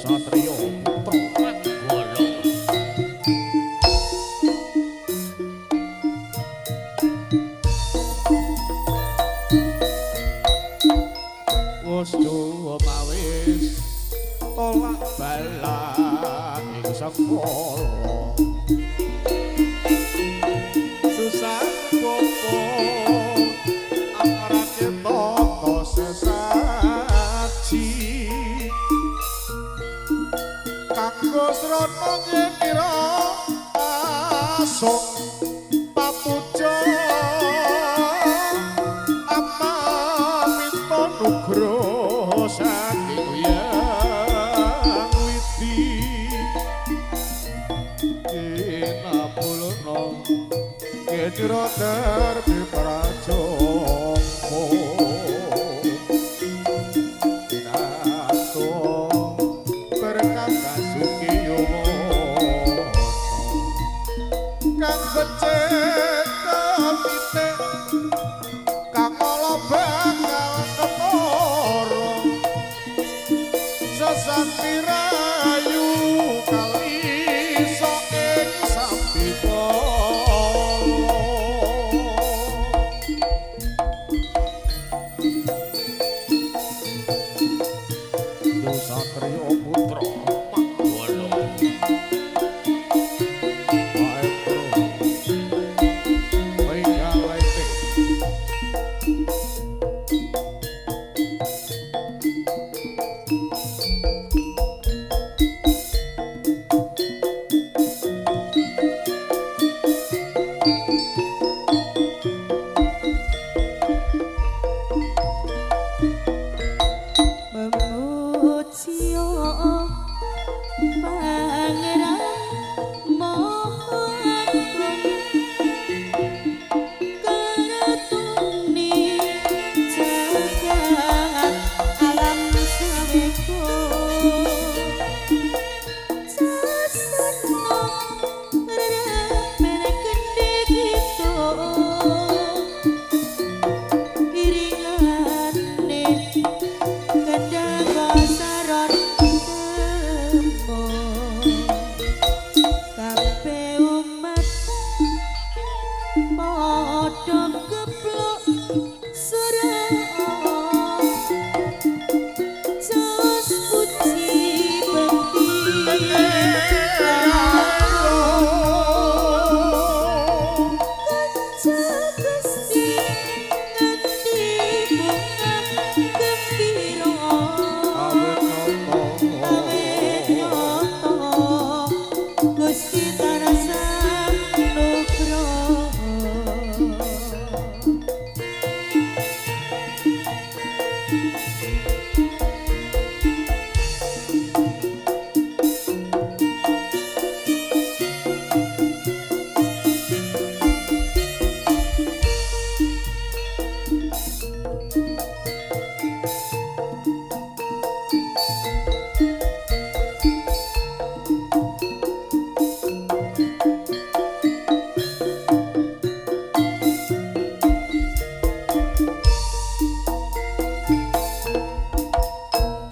Satrio Putra Manggala. Wis mawis tolak bala ing sekolah. Susah popo amarake tata sesaji kanggo srana ngira asok papuja amamita nugroho saking Hyang Widi kinapulna kedira derbi prajompo kang becik kepite kang ala bakal ketara sesanti rayu kali sok ing sambipala Satrio Putra Manggala.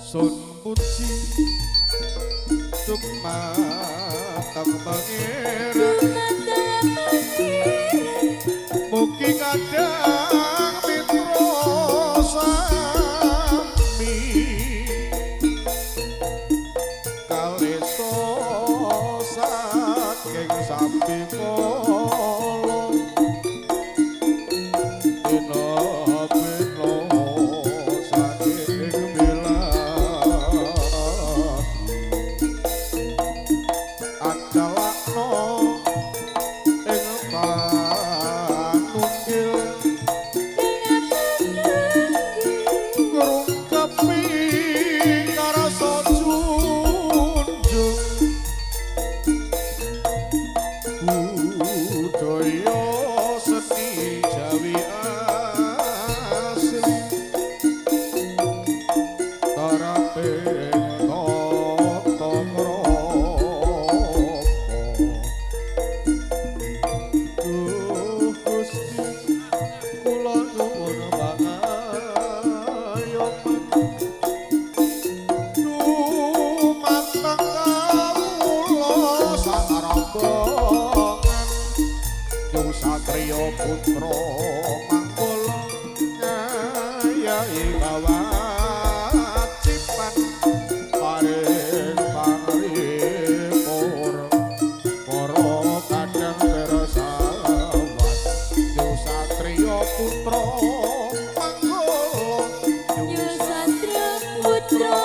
Sun puji dumateng pangeran mugi kadang mitra sami kalesa saking sampinga putra manggala nyayai kawacipan paring pangripur para kadang bersawat Yu Satria putra manggala Yu Satria putra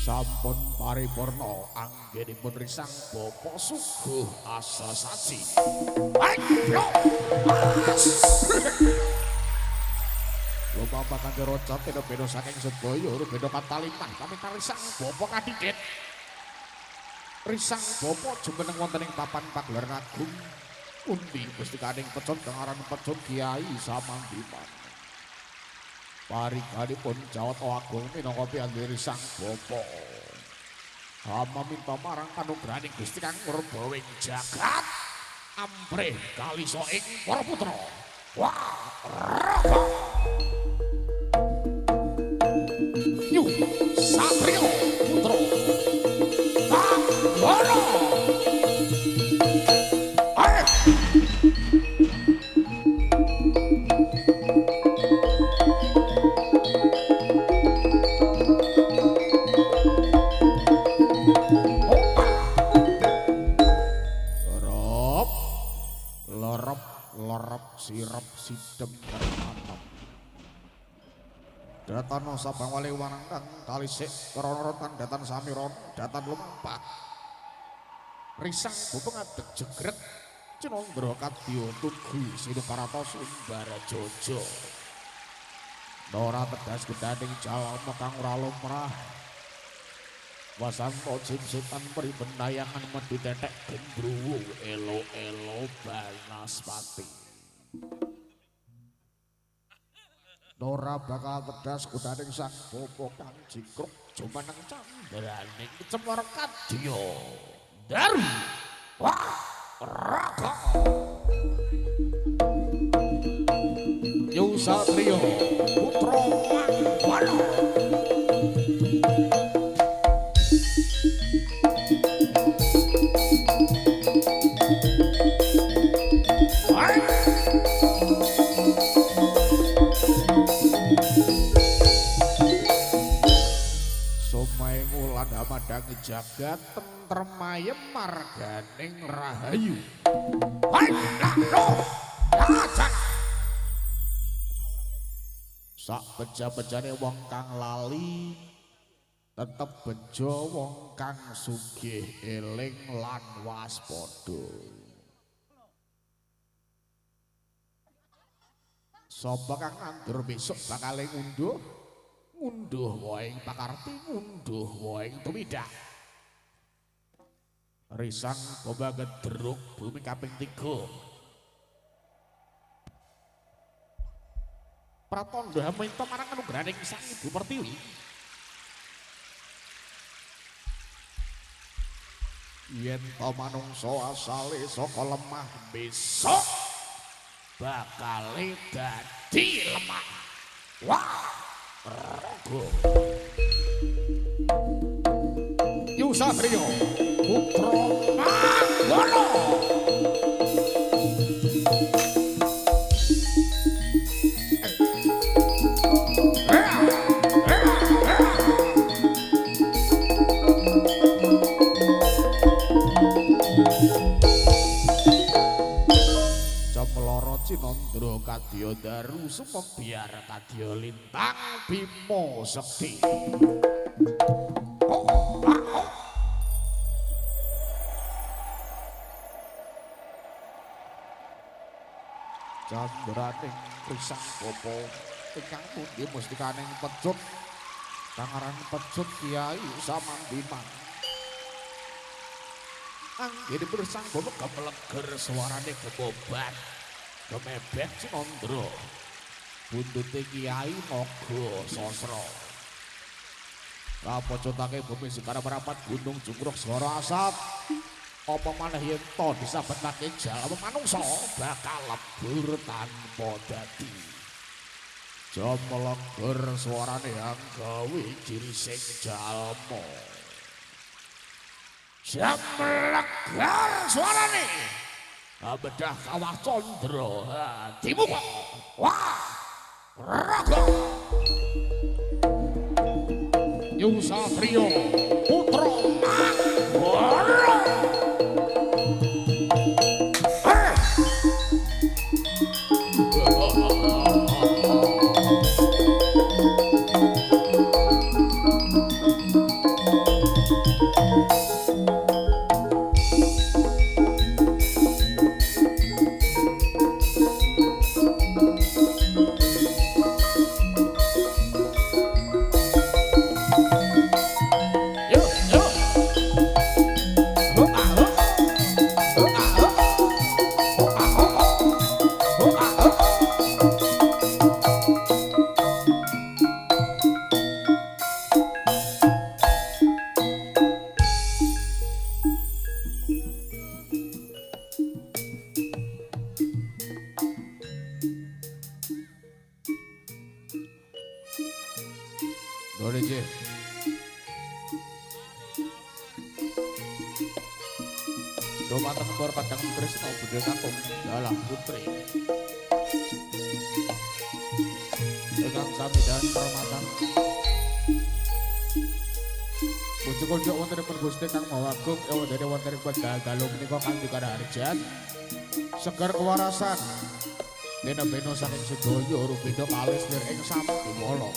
sampun paripurna anggenipun risang Bapa Suguh Asasasi. Lupa kanjeng raja beda-beda saking sedaya beda kataliman kami risang Bapa Kadhidhit. Risang Bapa jumeneng wonten ing papan pagelaran agung pundi Gusti Kaning Pecon kang aran Pecon Kiai Samandiman. Parikanipun jawat agung minangka pianggih risang Bapa. Hama minta marang kanugrahaning Gusti Kang Murbawing jagat amprih kalisa ing para putra. Wah, raga. Yu Satria putra. Manggala. Sirap sidem tertanam datana sabang wali wanangkang kalisik krana datan samiron datan lempak risang bupeng adeg jegret cinondra kadya tugu sinuparata sumbara jojo Nora tedas gedhaning jalma kang ora lumrah wasanto jimsutan pribendayangan medhi tetek gendruwo elo-elo banaspati Nora bakal tedas kudaning sang Bapa kang jikruk jumeneng candraning cemor kadya daru wah raga Yu Satria putra Manggala Sumaing ulan hamadhangi jagat tentrem ayem marganing rahayu. Hai lho. Ajan. Sak beja-bejane wong kang lali tetep bejo wong kang sugih eling lan waspada. Sapa kang nandur besok bakal ngunduh wae ing pakarti, ngunduh wae ing tumidak. Risang coba gedruk bumi kaping 3. Pratandha minta marang anugrahaning Sang Ibu Pertiwi. Yen to manungsa asale saka lemah besok bakal dadi lemah. Wah, raga. Yusatria putra Manggala. Cinandra kadya daru sumebyar kadya lintang Bima Sekti. Candraning Krisang Bapa ingkang pundi mustikaning pecut kang aran pecut Kiai Samandiman. Anggene Krisang Bapa gemeleger suarane gebobat. Kemebet Cinandra buntute Kiai Naga Sasra kapocotake bumi sekara merapat gunung jungkruk segara asap apa maneh yen to disabetake jalma manungsa bakal lebur tanpa dadi jomleger suarane anggawe ciri sing jalma jomleger suarane bedah kawah Candra dibuka wah raga Yusatria putra Manggala. Dumateng kor kadang Kresna budhe kakung dalang putri ingkang sami dan hormatan bojo-bojo wontenipun Gusti kang Maha Agung wondene wontenipun dalu menika kanthi karaharjan seger kewarasan bena-bena saking sedaya rupida kalis lir ing Sambiwala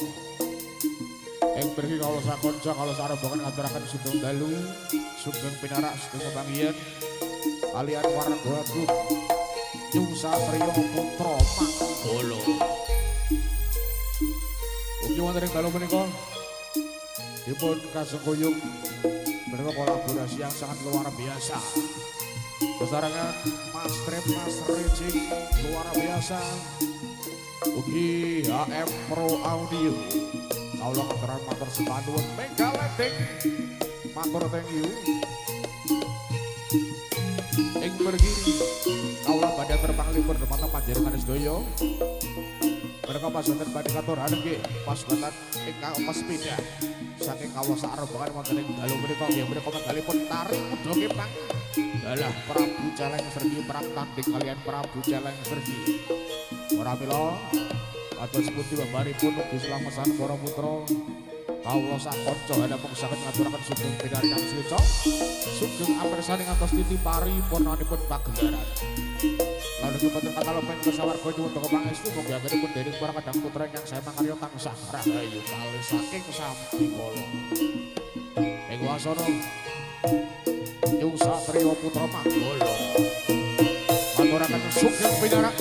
ing mriki kawula sakonca kala sarembangan ngaturaken sugeng dalu sugeng pinarak sugeng panggihan kalian warga agung Yusatria putra Manggala. Ugi wonten ing dalu menika dipun kasengkuyung menika kolaborasi yang sangat luar biasa. Besarangan Mas Trip Mas Ricing luar biasa. Ugi HM Pro Audio. Kawula keteran matur sepanuwun Mega Landing. Matur thank you. Ing mriki kawula badhe terpanglipur dhumateng panjenengan sedaya. Mereka pas wonten badhe katuraken nggih pas wonten ingkang pesepeda. saking kawasan rombongan wonten ing dalu menika nggih menika medalipun tari kuda kepang dalah Prabu Celeng Sergi pratanding kalian Prabu Celeng Sergi ora mila atus pundi babaripun ugi slamesan para putra kawula sakanca hadapun saged ngaturaken sugeng pinarkan sleca sugeng amirsani ngantos titipari purnanipun pagelaran lalu kebetulan kata lopeng kesawarga nyuwun toko pangestu mugi anggenipun dening para kadang putra ingkang saya makarya tansah rahayu kalih saking sambi kala ing wasana Yung Satrio Putra Manggala maturaken sugeng pinarak